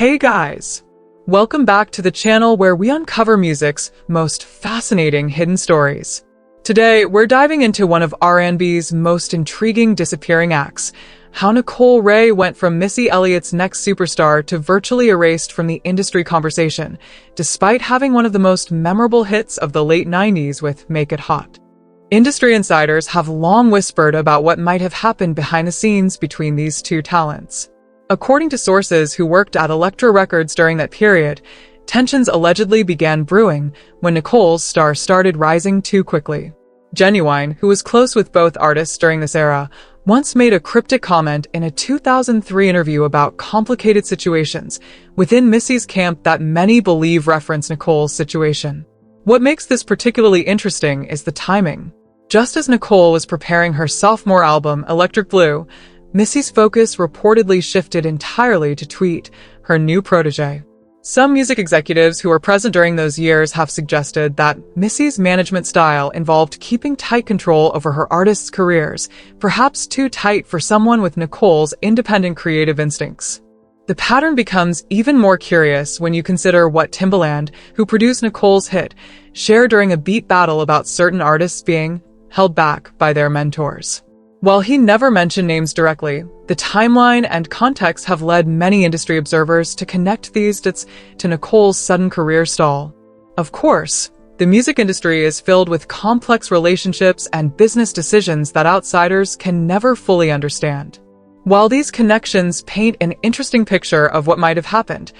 Hey guys! Welcome back to the channel where we uncover music's most fascinating hidden stories. Today, we're diving into one of R&B's most intriguing disappearing acts, how Nicole Wray went from Missy Elliott's next superstar to virtually erased from the industry conversation, despite having one of the most memorable hits of the late 90s with Make It Hot. Industry insiders have long whispered about what might have happened behind the scenes between these two talents. According to sources who worked at Elektra Records during that period, tensions allegedly began brewing when Nicole's star started rising too quickly. Genuine, who was close with both artists during this era, once made a cryptic comment in a 2003 interview about complicated situations within Missy's camp that many believe reference Nicole's situation. What makes this particularly interesting is the timing. Just as Nicole was preparing her sophomore album, Electric Blue, Missy's focus reportedly shifted entirely to Tweet, her new protégé. Some music executives who were present during those years have suggested that Missy's management style involved keeping tight control over her artists' careers, perhaps too tight for someone with Nicole's independent creative instincts. The pattern becomes even more curious when you consider what Timbaland, who produced Nicole's hit, shared during a beat battle about certain artists being held back by their mentors. While he never mentioned names directly, the timeline and context have led many industry observers to connect these dates to Nicole's sudden career stall. Of course, the music industry is filled with complex relationships and business decisions that outsiders can never fully understand. While these connections paint an interesting picture of what might have happened,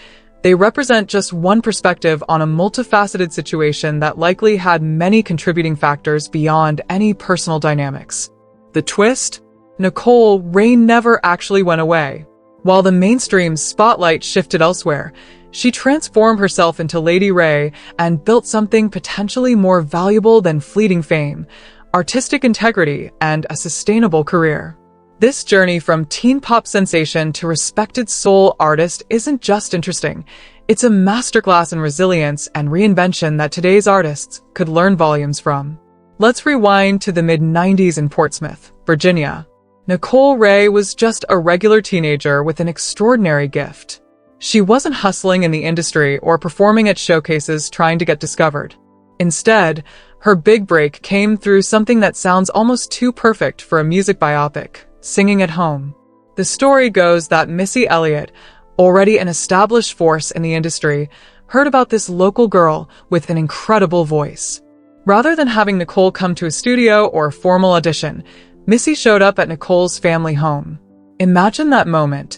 they represent just one perspective on a multifaceted situation that likely had many contributing factors beyond any personal dynamics. The twist? Nicole Wray never actually went away. While the mainstream spotlight shifted elsewhere, she transformed herself into Lady Wray and built something potentially more valuable than fleeting fame, artistic integrity, and a sustainable career. This journey from teen pop sensation to respected soul artist isn't just interesting, it's a masterclass in resilience and reinvention that today's artists could learn volumes from. Let's rewind to the mid-90s in Portsmouth, Virginia. Nicole Wray was just a regular teenager with an extraordinary gift. She wasn't hustling in the industry or performing at showcases trying to get discovered. Instead, her big break came through something that sounds almost too perfect for a music biopic: singing at home. The story goes that Missy Elliott, already an established force in the industry, heard about this local girl with an incredible voice. Rather than having Nicole come to a studio or a formal audition, Missy showed up at Nicole's family home. Imagine that moment.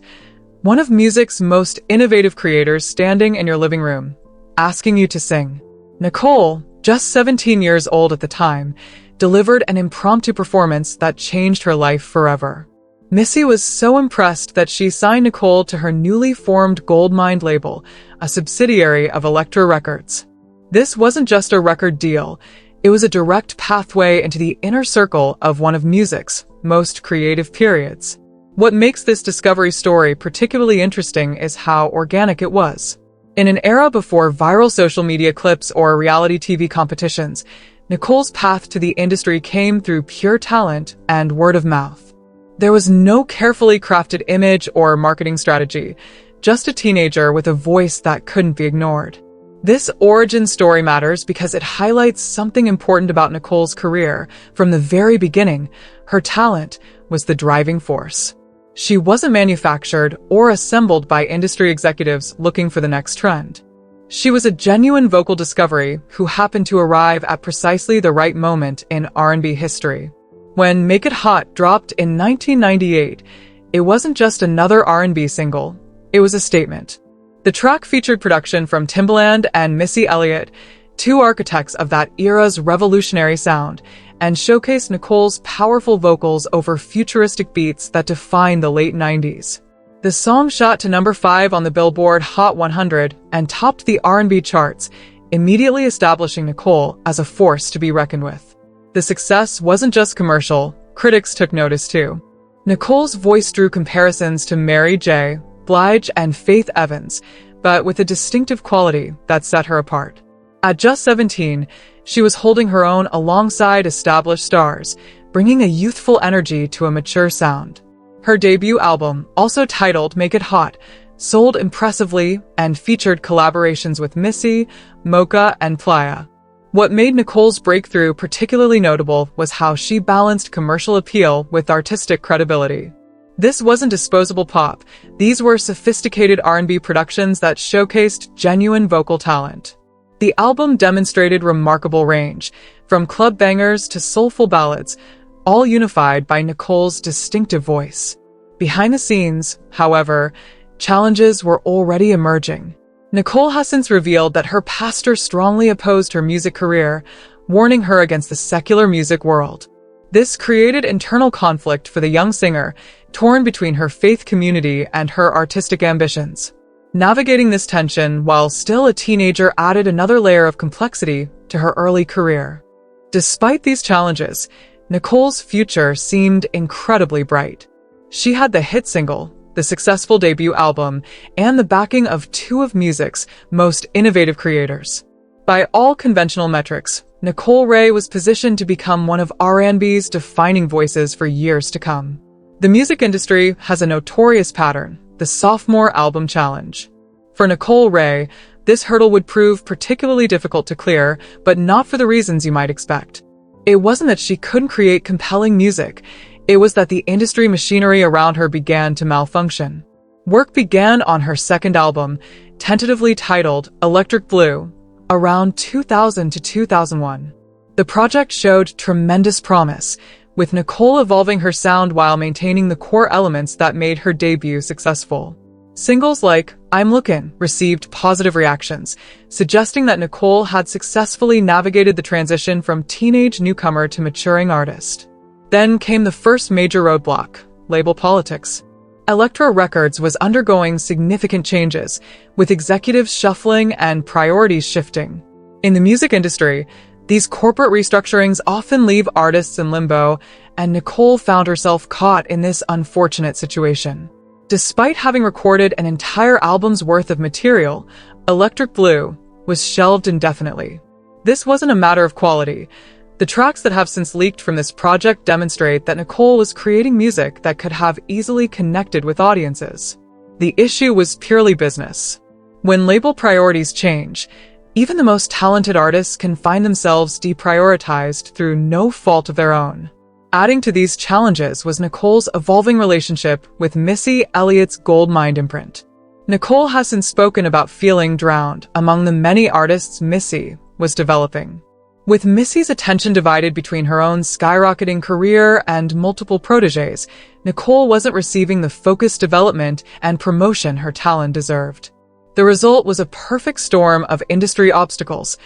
One of music's most innovative creators standing in your living room, asking you to sing. Nicole, just 17 years old at the time, delivered an impromptu performance that changed her life forever. Missy was so impressed that she signed Nicole to her newly formed Goldmind label, a subsidiary of Elektra Records. This wasn't just a record deal, it was a direct pathway into the inner circle of one of music's most creative periods. What makes this discovery story particularly interesting is how organic it was. In an era before viral social media clips or reality TV competitions, Nicole's path to the industry came through pure talent and word of mouth. There was no carefully crafted image or marketing strategy, just a teenager with a voice that couldn't be ignored. This origin story matters because it highlights something important about Nicole's career. From the very beginning, her talent was the driving force. She wasn't manufactured or assembled by industry executives looking for the next trend. She was a genuine vocal discovery who happened to arrive at precisely the right moment in R&B history. When Make It Hot dropped in 1998, it wasn't just another R&B single, it was a statement. The track featured production from Timbaland and Missy Elliott, two architects of that era's revolutionary sound, and showcased Nicole's powerful vocals over futuristic beats that defined the late 90s. The song shot to number 5 on the Billboard Hot 100 and topped the R&B charts, immediately establishing Nicole as a force to be reckoned with. The success wasn't just commercial, critics took notice too. Nicole's voice drew comparisons to Mary J. Blige and Faith Evans, but with a distinctive quality that set her apart. At just 17, she was holding her own alongside established stars, bringing a youthful energy to a mature sound. Her debut album, also titled Make It Hot, sold impressively, and featured collaborations with Missy, Mocha, and Playa. What made Nicole's breakthrough particularly notable was how she balanced commercial appeal with artistic credibility. This wasn't disposable pop. These were sophisticated R&B productions that showcased genuine vocal talent. The album demonstrated remarkable range, from club bangers to soulful ballads, all unified by Nicole's distinctive voice. Behind the scenes, however, challenges were already emerging. Nicole has since revealed that her pastor strongly opposed her music career, warning her against the secular music world. This created internal conflict for the young singer, torn between her faith community and her artistic ambitions. Navigating this tension while still a teenager added another layer of complexity to her early career. Despite these challenges, Nicole's future seemed incredibly bright. She had the hit single, the successful debut album, and the backing of two of music's most innovative creators. By all conventional metrics, Nicole Wray was positioned to become one of R&B's defining voices for years to come. The music industry has a notorious pattern, the sophomore album challenge. For Nicole Wray, this hurdle would prove particularly difficult to clear, but not for the reasons you might expect. It wasn't that she couldn't create compelling music. It was that the industry machinery around her began to malfunction. Work began on her second album, tentatively titled Electric Blue, around 2000 to 2001. The project showed tremendous promise, with Nicole evolving her sound while maintaining the core elements that made her debut successful. Singles like I'm Lookin' received positive reactions, suggesting that Nicole had successfully navigated the transition from teenage newcomer to maturing artist. Then came the first major roadblock, label politics. Elektra Records was undergoing significant changes, with executives shuffling and priorities shifting. In the music industry, these corporate restructurings often leave artists in limbo, and Nicole found herself caught in this unfortunate situation. Despite having recorded an entire album's worth of material, Electric Blue was shelved indefinitely. This wasn't a matter of quality. The tracks that have since leaked from this project demonstrate that Nicole was creating music that could have easily connected with audiences. The issue was purely business. When label priorities change, even the most talented artists can find themselves deprioritized through no fault of their own. Adding to these challenges was Nicole's evolving relationship with Missy Elliott's Goldmind imprint. Nicole has since spoken about feeling drowned among the many artists Missy was developing. With Missy's attention divided between her own skyrocketing career and multiple protégés, Nicole wasn't receiving the focused development and promotion her talent deserved. The result was a perfect storm of industry obstacles,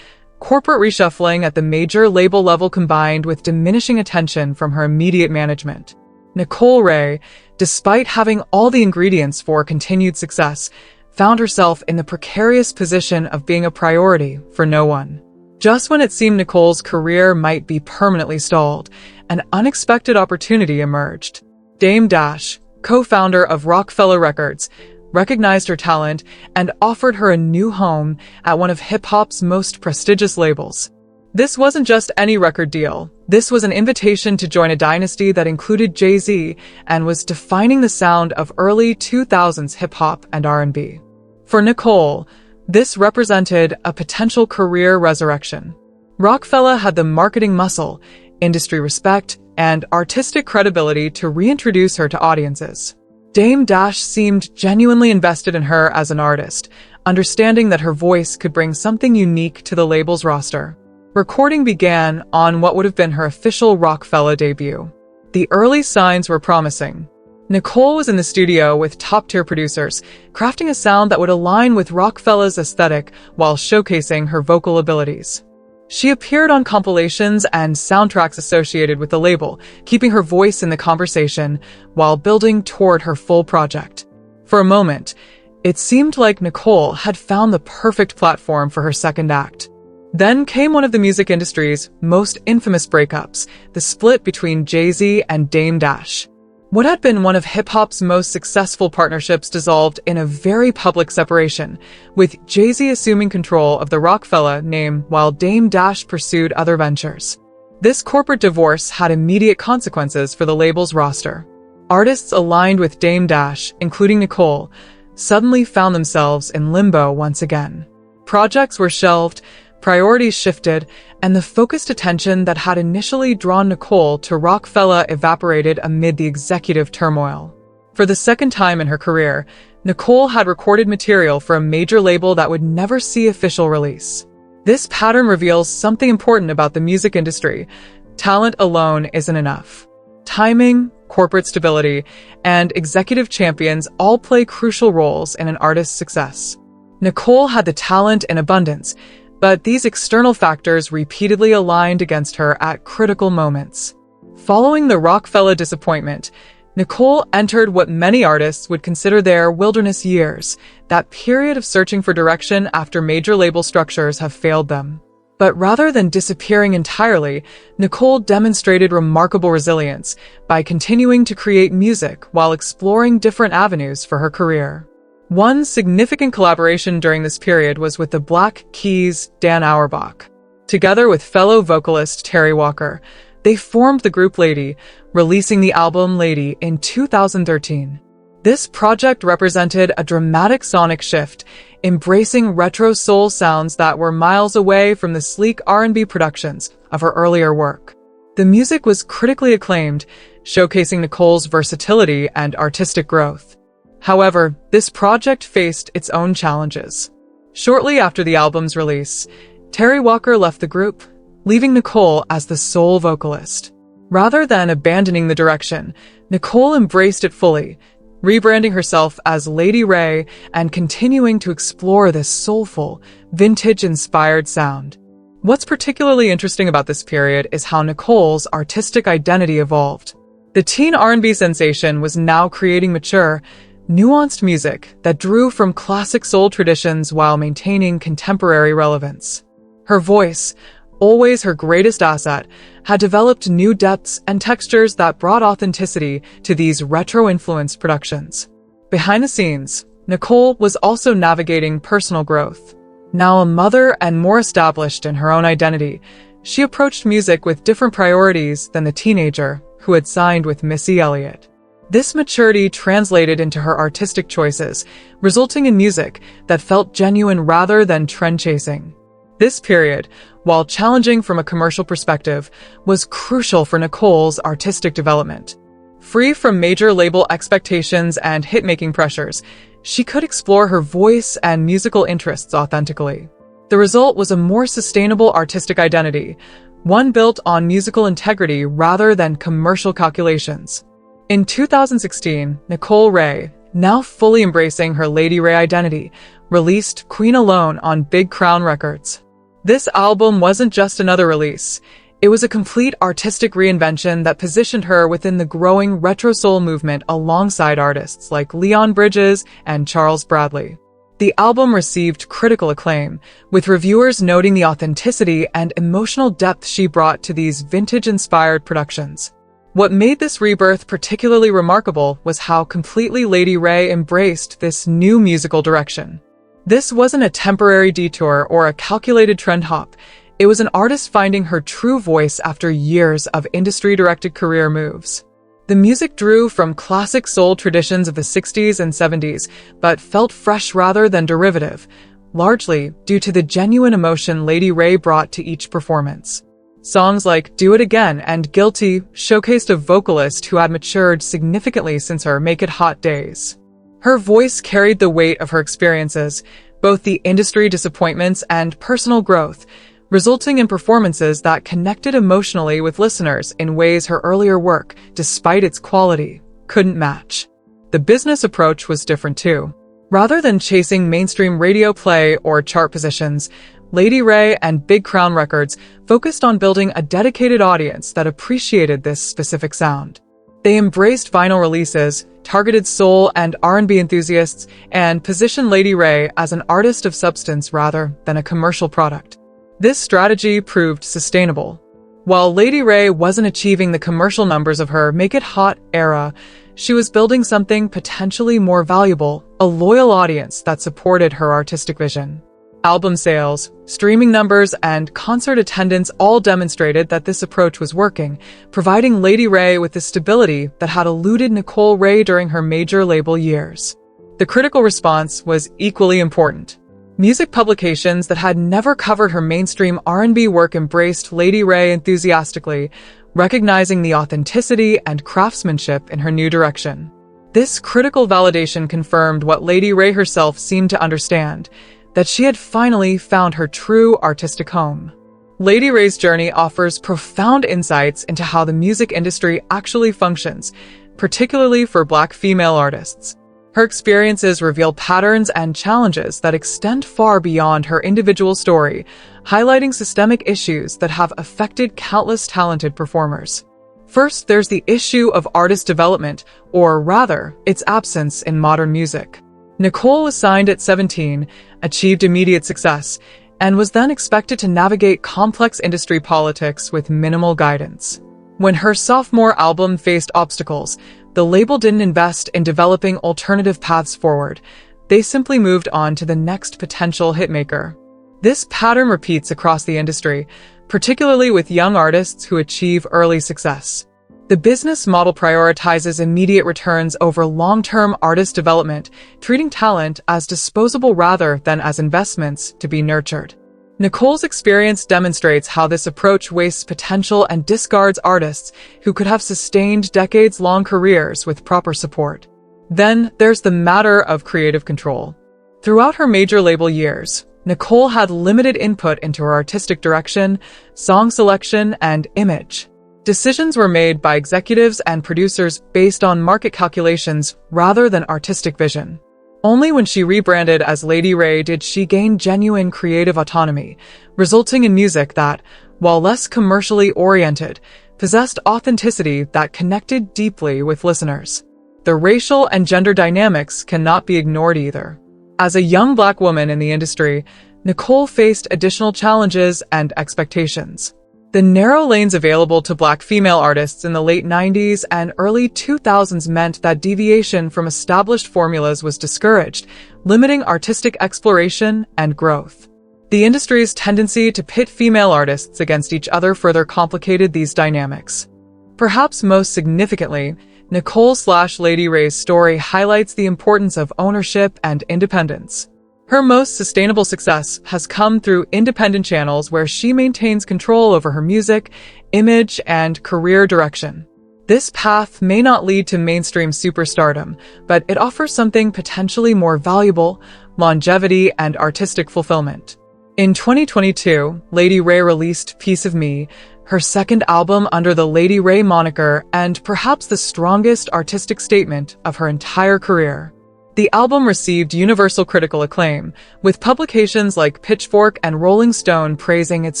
corporate reshuffling at the major label level combined with diminishing attention from her immediate management. Nicole Wray, despite having all the ingredients for continued success, found herself in the precarious position of being a priority for no one. Just when it seemed Nicole's career might be permanently stalled, an unexpected opportunity emerged. Dame Dash, co-founder of Roc-A-Fella Records, recognized her talent and offered her a new home at one of hip-hop's most prestigious labels. This wasn't just any record deal. This was an invitation to join a dynasty that included Jay-Z and was defining the sound of early 2000s hip-hop and R&B. For Nicole, this represented a potential career resurrection. Roc-A-Fella had the marketing muscle, industry respect, and artistic credibility to reintroduce her to audiences. Dame Dash seemed genuinely invested in her as an artist, understanding that her voice could bring something unique to the label's roster. Recording began on what would have been her official Roc-A-Fella debut. The early signs were promising. Nicole was in the studio with top-tier producers, crafting a sound that would align with Roc-A-Fella's aesthetic while showcasing her vocal abilities. She appeared on compilations and soundtracks associated with the label, keeping her voice in the conversation while building toward her full project. For a moment, it seemed like Nicole had found the perfect platform for her second act. Then came one of the music industry's most infamous breakups, the split between Jay-Z and Dame Dash. What had been one of hip-hop's most successful partnerships dissolved in a very public separation, with Jay-Z assuming control of the Roc-A-Fella name while Dame Dash pursued other ventures. This corporate divorce had immediate consequences for the label's roster. Artists aligned with Dame Dash, including Nicole, suddenly found themselves in limbo once again. Projects were shelved, priorities shifted, and the focused attention that had initially drawn Nicole to Roc-A-Fella evaporated amid the executive turmoil. For the second time in her career, Nicole had recorded material for a major label that would never see official release. This pattern reveals something important about the music industry. Talent alone isn't enough. Timing, corporate stability, and executive champions all play crucial roles in an artist's success. Nicole had the talent in abundance, but these external factors repeatedly aligned against her at critical moments. Following the Roc-A-Fella disappointment, Nicole entered what many artists would consider their wilderness years, that period of searching for direction after major label structures have failed them. But rather than disappearing entirely, Nicole demonstrated remarkable resilience by continuing to create music while exploring different avenues for her career. One significant collaboration during this period was with the Black Keys' Dan Auerbach. Together with fellow vocalist Terry Walker, they formed the group Lady, releasing the album Lady in 2013. This project represented a dramatic sonic shift, embracing retro soul sounds that were miles away from the sleek R&B productions of her earlier work. The music was critically acclaimed, showcasing Nicole's versatility and artistic growth. However, this project faced its own challenges. Shortly after the album's release, Terry Walker left the group, leaving Nicole as the sole vocalist. Rather than abandoning the direction, Nicole embraced it fully, rebranding herself as Lady Wray and continuing to explore this soulful, vintage-inspired sound. What's particularly interesting about this period is how Nicole's artistic identity evolved. The teen R&B sensation was now creating mature, nuanced music that drew from classic soul traditions while maintaining contemporary relevance. Her voice, always her greatest asset, had developed new depths and textures that brought authenticity to these retro-influenced productions. Behind the scenes, Nicole was also navigating personal growth. Now a mother and more established in her own identity, she approached music with different priorities than the teenager who had signed with Missy Elliott. This maturity translated into her artistic choices, resulting in music that felt genuine rather than trend-chasing. This period, while challenging from a commercial perspective, was crucial for Nicole's artistic development. Free from major label expectations and hit-making pressures, she could explore her voice and musical interests authentically. The result was a more sustainable artistic identity, one built on musical integrity rather than commercial calculations. In 2016, Nicole Wray, now fully embracing her Lady Wray identity, released Queen Alone on Big Crown Records. This album wasn't just another release. It was a complete artistic reinvention that positioned her within the growing retro soul movement alongside artists like Leon Bridges and Charles Bradley. The album received critical acclaim, with reviewers noting the authenticity and emotional depth she brought to these vintage-inspired productions. What made this rebirth particularly remarkable was how completely Lady Wray embraced this new musical direction. This wasn't a temporary detour or a calculated trend hop. It was an artist finding her true voice after years of industry-directed career moves. The music drew from classic soul traditions of the 60s and 70s, but felt fresh rather than derivative, largely due to the genuine emotion Lady Wray brought to each performance. Songs like Do It Again and Guilty showcased a vocalist who had matured significantly since her Make It Hot days. Her voice carried the weight of her experiences, both the industry disappointments and personal growth, resulting in performances that connected emotionally with listeners in ways her earlier work, despite its quality, couldn't match. The business approach was different too. Rather than chasing mainstream radio play or chart positions, Lady Wray and Big Crown Records focused on building a dedicated audience that appreciated this specific sound. They embraced vinyl releases, targeted soul and R&B enthusiasts, and positioned Lady Wray as an artist of substance rather than a commercial product. This strategy proved sustainable. While Lady Wray wasn't achieving the commercial numbers of her Make It Hot era, she was building something potentially more valuable, a loyal audience that supported her artistic vision. Album sales, streaming numbers, and concert attendance all demonstrated that this approach was working, providing Lady Wray with the stability that had eluded Nicole Wray during her major label years. The critical response was equally important. Music publications that had never covered her mainstream R&B work embraced Lady Wray enthusiastically, recognizing the authenticity and craftsmanship in her new direction. This critical validation confirmed what Lady Wray herself seemed to understand, that she had finally found her true artistic home. Lady Wray's journey offers profound insights into how the music industry actually functions, particularly for Black female artists. Her experiences reveal patterns and challenges that extend far beyond her individual story, highlighting systemic issues that have affected countless talented performers. First, there's the issue of artist development, or rather, its absence in modern music. Nicole was signed at 17, achieved immediate success, and was then expected to navigate complex industry politics with minimal guidance. When her sophomore album faced obstacles, the label didn't invest in developing alternative paths forward. They simply moved on to the next potential hitmaker. This pattern repeats across the industry, particularly with young artists who achieve early success. The business model prioritizes immediate returns over long-term artist development, treating talent as disposable rather than as investments to be nurtured. Nicole's experience demonstrates how this approach wastes potential and discards artists who could have sustained decades-long careers with proper support. Then, there's the matter of creative control. Throughout her major label years, Nicole had limited input into her artistic direction, song selection, and image. Decisions were made by executives and producers based on market calculations rather than artistic vision. Only when she rebranded as Lady Wray did she gain genuine creative autonomy, resulting in music that, while less commercially oriented, possessed authenticity that connected deeply with listeners. The racial and gender dynamics cannot be ignored either. As a young Black woman in the industry, Nicole faced additional challenges and expectations. The narrow lanes available to Black female artists in the late 90s and early 2000s meant that deviation from established formulas was discouraged, limiting artistic exploration and growth. The industry's tendency to pit female artists against each other further complicated these dynamics. Perhaps most significantly, Nicole/Lady Wray's story highlights the importance of ownership and independence. Her most sustainable success has come through independent channels where she maintains control over her music, image, and career direction. This path may not lead to mainstream superstardom, but it offers something potentially more valuable: longevity and artistic fulfillment. In 2022, Lady Wray released Piece of Me, her second album under the Lady Wray moniker and perhaps the strongest artistic statement of her entire career. The album received universal critical acclaim, with publications like Pitchfork and Rolling Stone praising its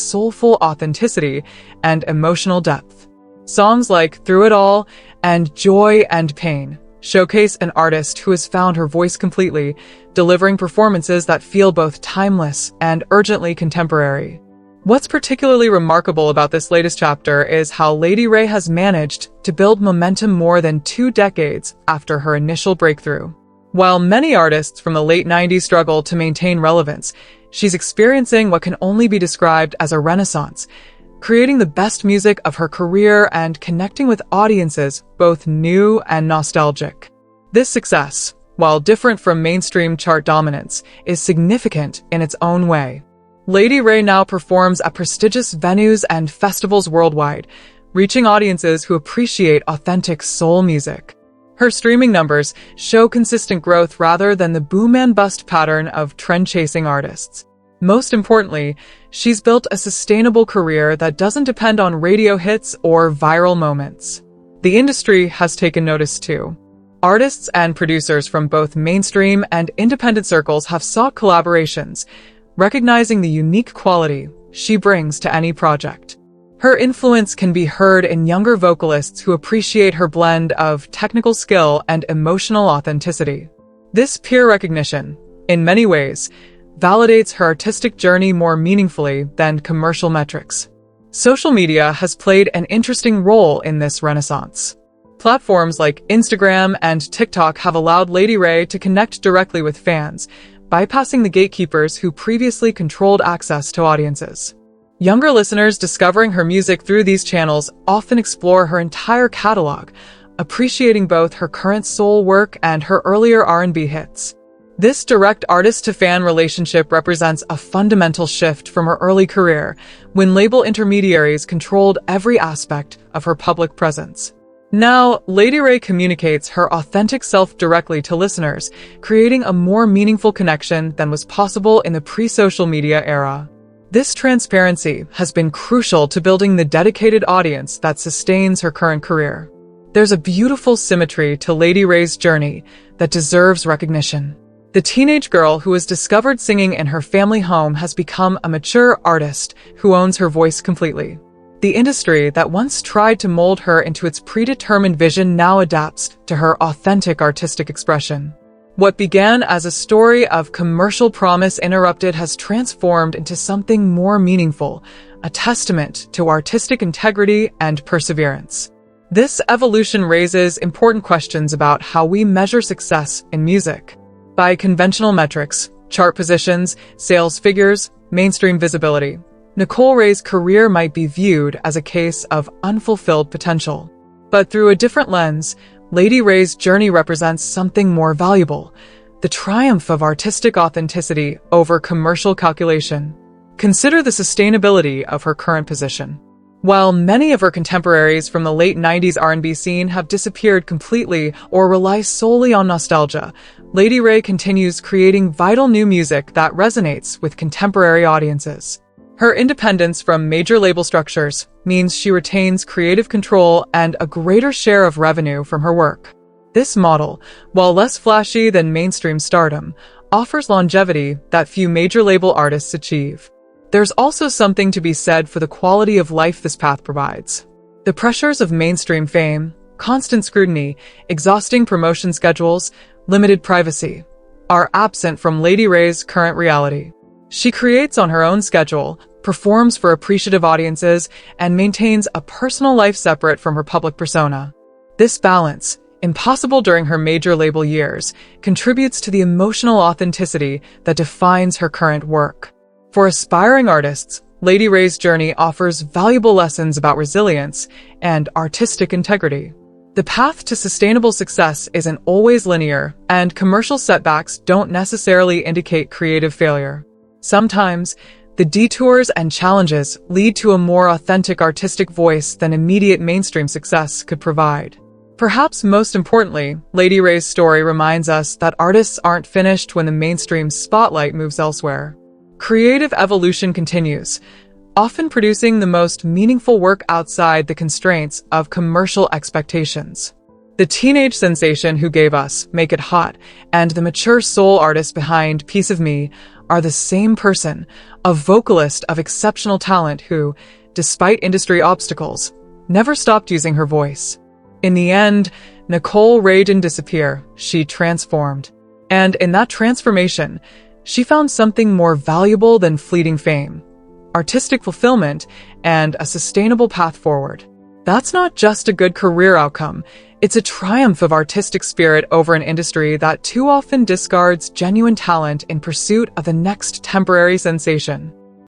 soulful authenticity and emotional depth. Songs like Through It All and Joy and Pain showcase an artist who has found her voice completely, delivering performances that feel both timeless and urgently contemporary. What's particularly remarkable about this latest chapter is how Lady Wray has managed to build momentum more than 2 decades after her initial breakthrough. While many artists from the late 90s struggle to maintain relevance, she's experiencing what can only be described as a renaissance, creating the best music of her career and connecting with audiences both new and nostalgic. This success, while different from mainstream chart dominance, is significant in its own way. Lady Wray now performs at prestigious venues and festivals worldwide, reaching audiences who appreciate authentic soul music. Her streaming numbers show consistent growth rather than the boom and bust pattern of trend-chasing artists. Most importantly, she's built a sustainable career that doesn't depend on radio hits or viral moments. The industry has taken notice too. Artists and producers from both mainstream and independent circles have sought collaborations, recognizing the unique quality she brings to any project. Her influence can be heard in younger vocalists who appreciate her blend of technical skill and emotional authenticity. This peer recognition, in many ways, validates her artistic journey more meaningfully than commercial metrics. Social media has played an interesting role in this renaissance. Platforms like Instagram and TikTok have allowed Lady Wray to connect directly with fans, bypassing the gatekeepers who previously controlled access to audiences. Younger listeners discovering her music through these channels often explore her entire catalog, appreciating both her current soul work and her earlier R&B hits. This direct artist-to-fan relationship represents a fundamental shift from her early career, when label intermediaries controlled every aspect of her public presence. Now, Lady Wray communicates her authentic self directly to listeners, creating a more meaningful connection than was possible in the pre-social media era. This transparency has been crucial to building the dedicated audience that sustains her current career. There's a beautiful symmetry to Lady Wray's journey that deserves recognition. The teenage girl who was discovered singing in her family home has become a mature artist who owns her voice completely. The industry that once tried to mold her into its predetermined vision now adapts to her authentic artistic expression. What began as a story of commercial promise interrupted has transformed into something more meaningful, a testament to artistic integrity and perseverance. This evolution raises important questions about how we measure success in music. By conventional metrics, chart positions, sales figures, mainstream visibility, Nicole Wray's career might be viewed as a case of unfulfilled potential. But through a different lens, Lady Wray's journey represents something more valuable, the triumph of artistic authenticity over commercial calculation. Consider the sustainability of her current position. While many of her contemporaries from the late 90s R&B scene have disappeared completely or rely solely on nostalgia, Lady Wray continues creating vital new music that resonates with contemporary audiences. Her independence from major label structures means she retains creative control and a greater share of revenue from her work. This model, while less flashy than mainstream stardom, offers longevity that few major label artists achieve. There's also something to be said for the quality of life this path provides. The pressures of mainstream fame, constant scrutiny, exhausting promotion schedules, limited privacy, are absent from Lady Wray's current reality. She creates on her own schedule, performs for appreciative audiences, and maintains a personal life separate from her public persona. This balance, impossible during her major label years, contributes to the emotional authenticity that defines her current work. For aspiring artists, Lady Wray's journey offers valuable lessons about resilience and artistic integrity. The path to sustainable success isn't always linear, and commercial setbacks don't necessarily indicate creative failure. Sometimes, the detours and challenges lead to a more authentic artistic voice than immediate mainstream success could provide. Perhaps most importantly, Lady Wray's story reminds us that artists aren't finished when the mainstream spotlight moves elsewhere. Creative evolution continues, often producing the most meaningful work outside the constraints of commercial expectations. The teenage sensation who gave us Make It Hot and the mature soul artist behind Piece of Me are the same person, a vocalist of exceptional talent who, despite industry obstacles, never stopped using her voice. In the end, Nicole Wray didn't disappear, she transformed. And in that transformation, she found something more valuable than fleeting fame, artistic fulfillment, and a sustainable path forward. That's not just a good career outcome, it's a triumph of artistic spirit over an industry that too often discards genuine talent in pursuit of the next temporary sensation.